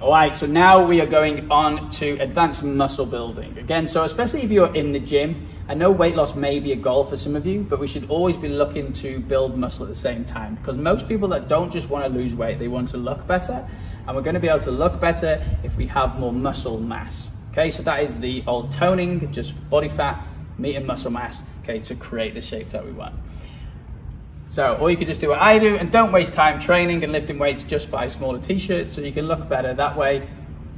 All right, so now we are going on to advanced muscle building. Again, so especially if you're in the gym, I know weight loss may be a goal for some of you, but we should always be looking to build muscle at the same time, because most people that don't just want to lose weight, they want to look better, and we're going to be able to look better if we have more muscle mass. Okay, so that is the old toning, just body fat, meat and muscle mass, okay, to create the shape that we want. So, or you could just do what I do and don't waste time training and lifting weights, just buy a smaller t-shirt so you can look better that way.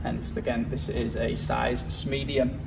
Hence, again, this is a size medium.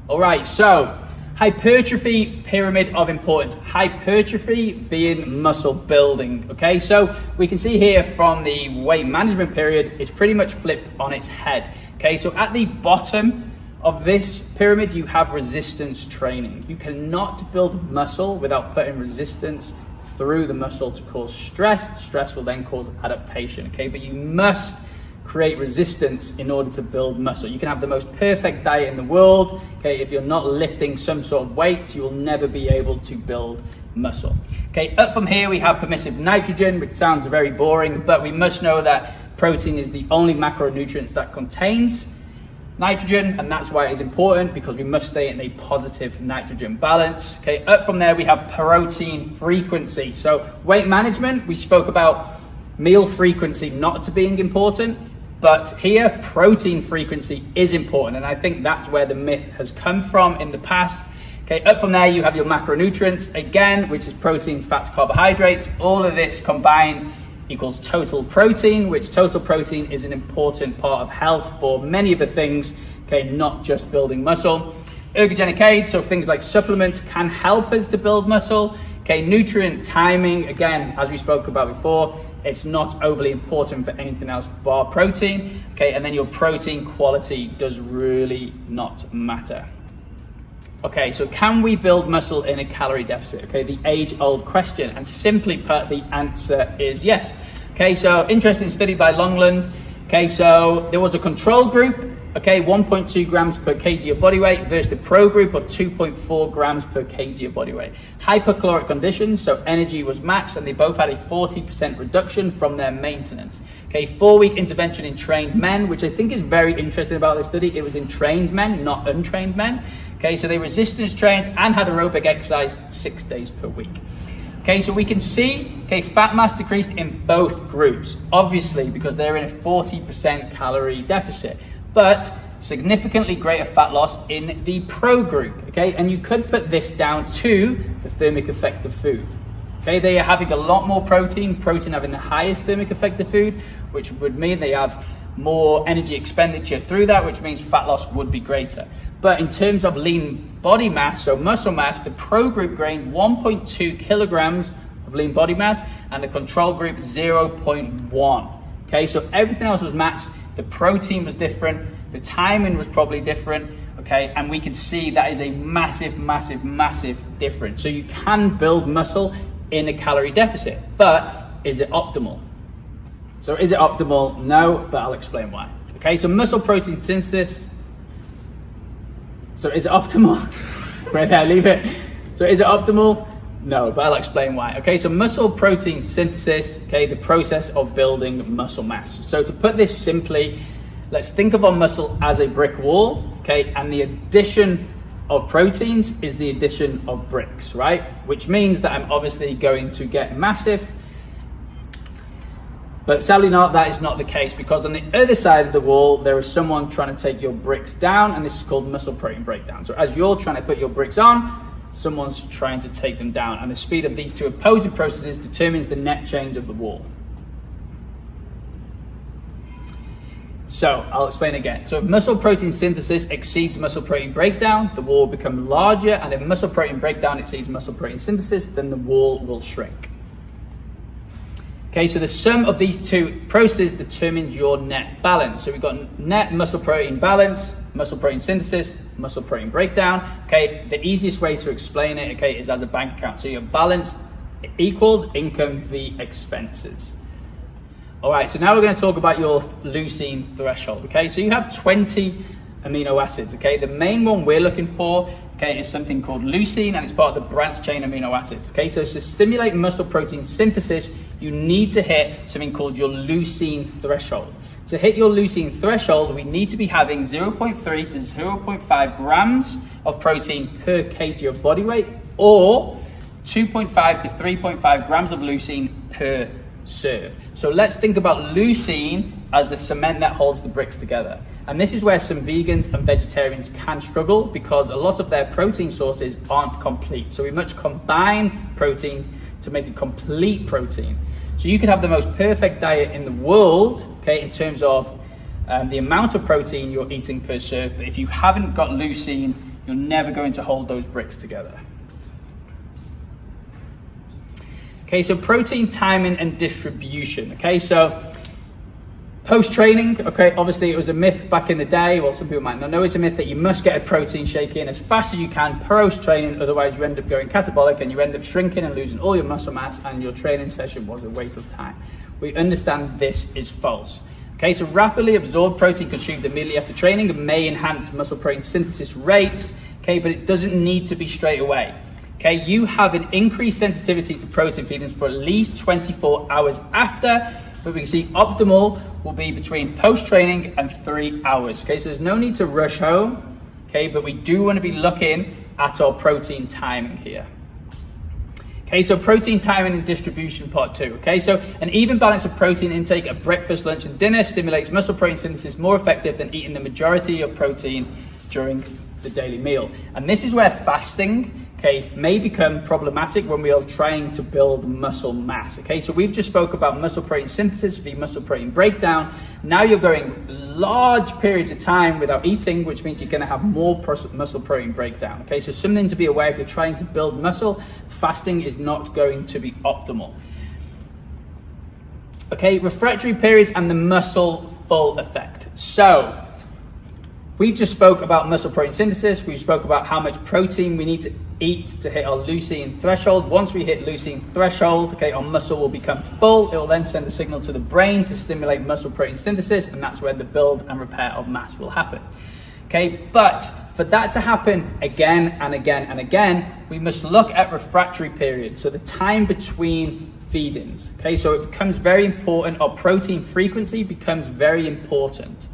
All right, so hypertrophy pyramid of importance. Hypertrophy being muscle building, okay? So we can see here from the weight management period, it's pretty much flipped on its head, okay? So at the bottom of this pyramid, you have resistance training. You cannot build muscle without putting resistance through the muscle to cause stress. Stress will then cause adaptation, okay? But you must create resistance in order to build muscle. You can have the most perfect diet in the world, okay? If you're not lifting some sort of weight, you will never be able to build muscle. Okay, up from here we have permissive nitrogen, which sounds very boring, but we must know that protein is the only macronutrient that contains nitrogen, and that's why it is important, because we must stay in a positive nitrogen balance. Okay, up from there we have protein frequency. So weight management, we spoke about meal frequency not to being important, but here protein frequency is important, and I think that's where the myth has come from in the past. Okay, up from there you have your macronutrients again, which is proteins, fats, carbohydrates. All of this combined equals total protein, which total protein is an important part of health for many of the things, okay, not just building muscle. Ergogenic aids, so things like supplements, can help us to build muscle. Okay, nutrient timing, again, as we spoke about before, it's not overly important for anything else bar protein. Okay, and then your protein quality does really not matter. Okay, so can we build muscle in a calorie deficit? Okay, the age-old question, and simply put, the answer is yes. Okay, so interesting study by Longland. Okay, so there was a control group, okay, 1.2 grams per kg of body weight versus the pro group of 2.4 grams per kg of body weight. Hypercaloric conditions, so energy was matched, and they both had a 40% reduction from their maintenance. Okay, 4-week intervention in trained men, which I think is very interesting about this study. It was in trained men, not untrained men. Okay, so they resistance trained and had aerobic exercise 6 days per week. Okay, so we can see, okay, fat mass decreased in both groups, obviously because they're in a 40% calorie deficit, but significantly greater fat loss in the pro group, okay? And you could put this down to the thermic effect of food. Okay, they are having a lot more protein having the highest thermic effect of food, which would mean they have more energy expenditure through that, which means fat loss would be greater. But in terms of lean body mass, so muscle mass, the pro group gained 1.2 kilograms of lean body mass and the control group 0.1. Okay, so everything else was matched. The protein was different, the timing was probably different, okay, and we can see that is a massive, massive, massive difference. So you can build muscle in a calorie deficit, but is it optimal? So is it optimal? No, but I'll explain why. Okay, so muscle protein synthesis. So is it optimal? Where did I leave it? So is it optimal? No, but I'll explain why. Okay, so muscle protein synthesis, okay, the process of building muscle mass. So to put this simply, let's think of our muscle as a brick wall, okay, and the addition of proteins is the addition of bricks, right? Which means that I'm obviously going to get massive, but sadly that is not the case, because on the other side of the wall, there is someone trying to take your bricks down, and this is called muscle protein breakdown. So as you're trying to put your bricks on, someone's trying to take them down, and the speed of these two opposing processes determines the net change of the wall. So I'll explain again. So if muscle protein synthesis exceeds muscle protein breakdown, the wall will become larger, and if muscle protein breakdown exceeds muscle protein synthesis, then the wall will shrink. Okay, so the sum of these two processes determines your net balance. So we've got net muscle protein balance, muscle protein synthesis, muscle protein breakdown. Okay, the easiest way to explain it, okay, is as a bank account. So your balance equals income v expenses. All right, so now we're going to talk about your leucine threshold. Okay, so you have 20 amino acids. Okay, the main one we're looking for, okay, is something called leucine, and it's part of the branched chain amino acids. Okay, so to stimulate muscle protein synthesis, you need to hit something called your leucine threshold. To hit your leucine threshold, we need to be having 0.3 to 0.5 grams of protein per kg of body weight, or 2.5 to 3.5 grams of leucine per serve. So let's think about leucine as the cement that holds the bricks together. And this is where some vegans and vegetarians can struggle, because a lot of their protein sources aren't complete. So we must combine protein to make a complete protein. So you could have the most perfect diet in the world, okay, in terms of the amount of protein you're eating per serve, but if you haven't got leucine, you're never going to hold those bricks together. Okay, so protein timing and distribution. Okay, so post-training, okay, obviously it was a myth back in the day. Well, some people might not know it's a myth that you must get a protein shake in as fast as you can post-training, otherwise you end up going catabolic and you end up shrinking and losing all your muscle mass, and your training session was a waste of time. We understand this is false. Okay, so rapidly absorbed protein consumed immediately after training may enhance muscle protein synthesis rates, okay, but it doesn't need to be straight away. Okay, you have an increased sensitivity to protein feedings for at least 24 hours after, but we can see optimal will be between post-training and 3 hours. Okay, so there's no need to rush home, okay, but we do want to be looking at our protein timing here. Okay, so protein timing and distribution part 2. Okay, so an even balance of protein intake at breakfast, lunch, and dinner stimulates muscle protein synthesis more effective than eating the majority of protein during the daily meal. And this is where fasting, okay, may become problematic when we are trying to build muscle mass. Okay, so we've just spoke about muscle protein synthesis v muscle protein breakdown. Now you're going large periods of time without eating, which means you're going to have more muscle protein breakdown. Okay, so something to be aware: if you're trying to build muscle, fasting is not going to be optimal. Okay, refractory periods and the muscle full effect. So we've just spoke about muscle protein synthesis. We spoke about how much protein we need to eat to hit our leucine threshold. Once we hit leucine threshold, okay, our muscle will become full. It will then send a signal to the brain to stimulate muscle protein synthesis, and that's where the build and repair of mass will happen. Okay, but for that to happen again and again and again, we must look at refractory periods, so the time between feedings. Okay, so it becomes very important. Our protein frequency becomes very important.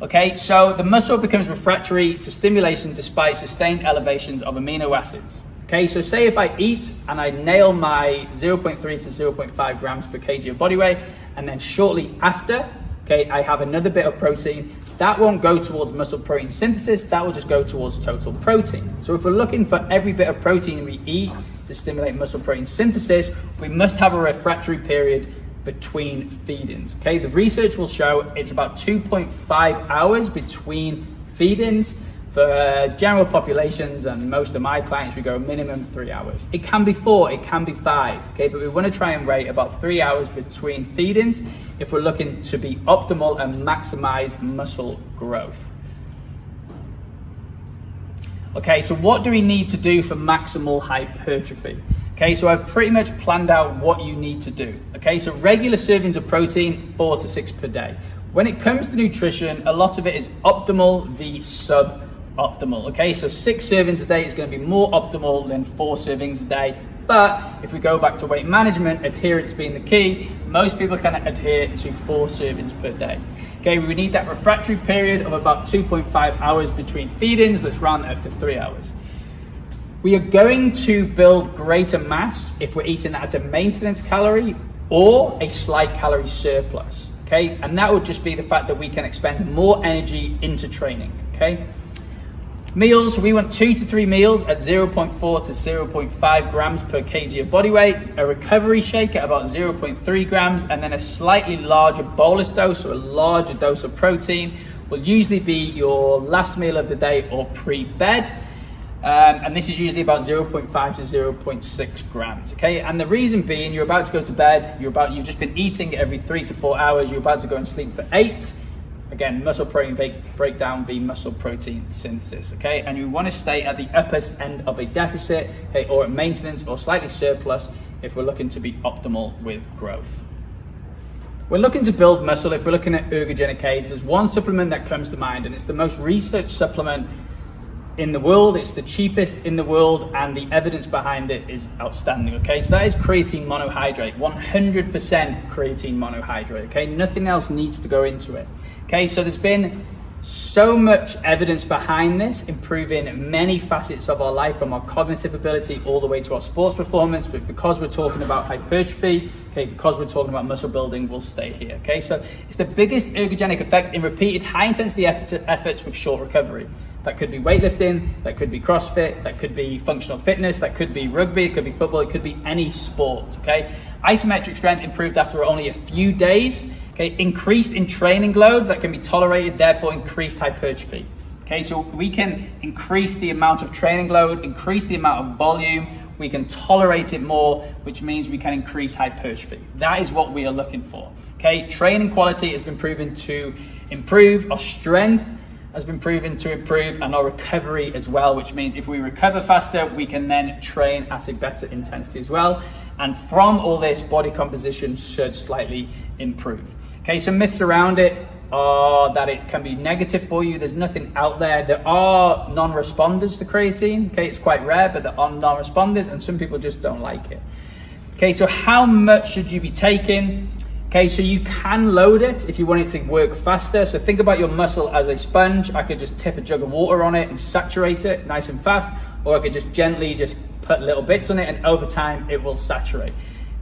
Okay, so the muscle becomes refractory to stimulation despite sustained elevations of amino acids. Okay, so say if I eat and I nail my 0.3 to 0.5 grams per kg of body weight, and then shortly after, okay, I have another bit of protein, that won't go towards muscle protein synthesis, that will just go towards total protein. So if we're looking for every bit of protein we eat to stimulate muscle protein synthesis, we must have a refractory period between feedings. Okay, the research will show it's about 2.5 hours between feedings. For general populations and most of my clients, we go minimum 3 hours. It can be 4, it can be 5, okay, but we want to try and rate about 3 hours between feedings if we're looking to be optimal and maximize muscle growth. Okay, so what do we need to do for maximal hypertrophy? Okay, so I've pretty much planned out what you need to do. Okay, so regular servings of protein, 4 to 6 per day. When it comes to nutrition, a lot of it is optimal v suboptimal. Okay, so 6 servings a day is going to be more optimal than 4 servings a day. But if we go back to weight management, adherence being the key, most people can adhere to 4 servings per day. Okay, we need that refractory period of about 2.5 hours between feedings. Let's round that up to 3 hours. We are going to build greater mass if we're eating at a maintenance calorie or a slight calorie surplus, okay? And that would just be the fact that we can expend more energy into training, okay? Meals, we want 2 to 3 meals at 0.4 to 0.5 grams per kg of body weight, a recovery shake at about 0.3 grams, and then a slightly larger bolus dose, or a larger dose of protein, will usually be your last meal of the day or pre-bed. And this is usually about 0.5 to 0.6 grams, okay? And the reason being, you're about to go to bed, you've just been eating every 3 to 4 hours, you're about to go and sleep for 8. Again, muscle protein breakdown v muscle protein synthesis, okay? And you want to stay at the upper end of a deficit, okay, or at maintenance or slightly surplus if we're looking to be optimal with growth. We're looking to build muscle if we're looking at ergogenic aids. There's one supplement that comes to mind, and it's the most researched supplement in the world, it's the cheapest in the world, and the evidence behind it is outstanding, okay? So that is creatine monohydrate, 100% creatine monohydrate, okay? Nothing else needs to go into it, okay? So there's been so much evidence behind this, improving many facets of our life, from our cognitive ability all the way to our sports performance. But because we're talking about hypertrophy, okay, because we're talking about muscle building, we'll stay here, okay? So it's the biggest ergogenic effect in repeated high-intensity efforts with short recovery. That could be weightlifting, that could be CrossFit, that could be functional fitness, that could be rugby, it could be football, it could be any sport, okay? Isometric strength improved after only a few days, okay? Increased in training load that can be tolerated, therefore increased hypertrophy, okay? So we can increase the amount of training load, increase the amount of volume, we can tolerate it more, which means we can increase hypertrophy. That is what we are looking for, okay? Training quality has been proven to improve, our strength has been proven to improve, and our recovery as well, which means if we recover faster, we can then train at a better intensity as well. And from all this, body composition should slightly improve. Okay, some myths around it are that it can be negative for you. There's nothing out there. There are non-responders to creatine. Okay, it's quite rare, but there are non-responders, and some people just don't like it. Okay, so how much should you be taking? Okay, so you can load it if you want it to work faster. So think about your muscle as a sponge. I could just tip a jug of water on it and saturate it nice and fast, or I could just gently just put little bits on it, and over time it will saturate.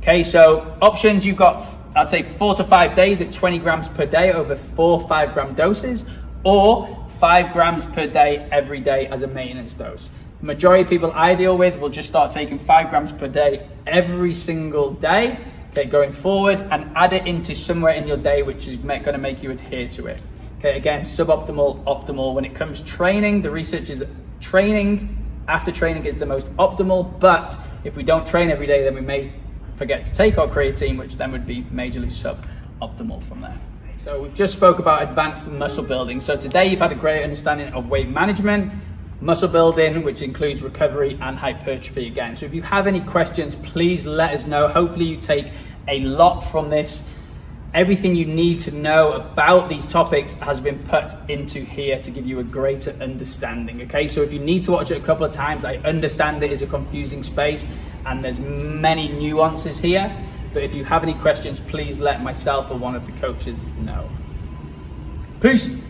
Okay, so options, you've got, I'd say 4 to 5 days at 20 grams per day over 4 5-gram doses, or 5 grams per day every day as a maintenance dose. The majority of people I deal with will just start taking 5 grams per day every single day, okay, going forward, and add it into somewhere in your day, which is going to make you adhere to it. Okay, again, suboptimal, optimal. When it comes to training, the research is training after training is the most optimal, but if we don't train every day, then we may forget to take our creatine, which then would be majorly suboptimal from there. So we've just spoke about advanced muscle building. So today you've had a great understanding of weight management, muscle building, which includes recovery and hypertrophy again. So if you have any questions, please let us know. Hopefully you take a lot from this. Everything you need to know about these topics has been put into here to give you a greater understanding, okay? So if you need to watch it a couple of times, I understand it is a confusing space and there's many nuances here, but if you have any questions, please let myself or one of the coaches know. Peace.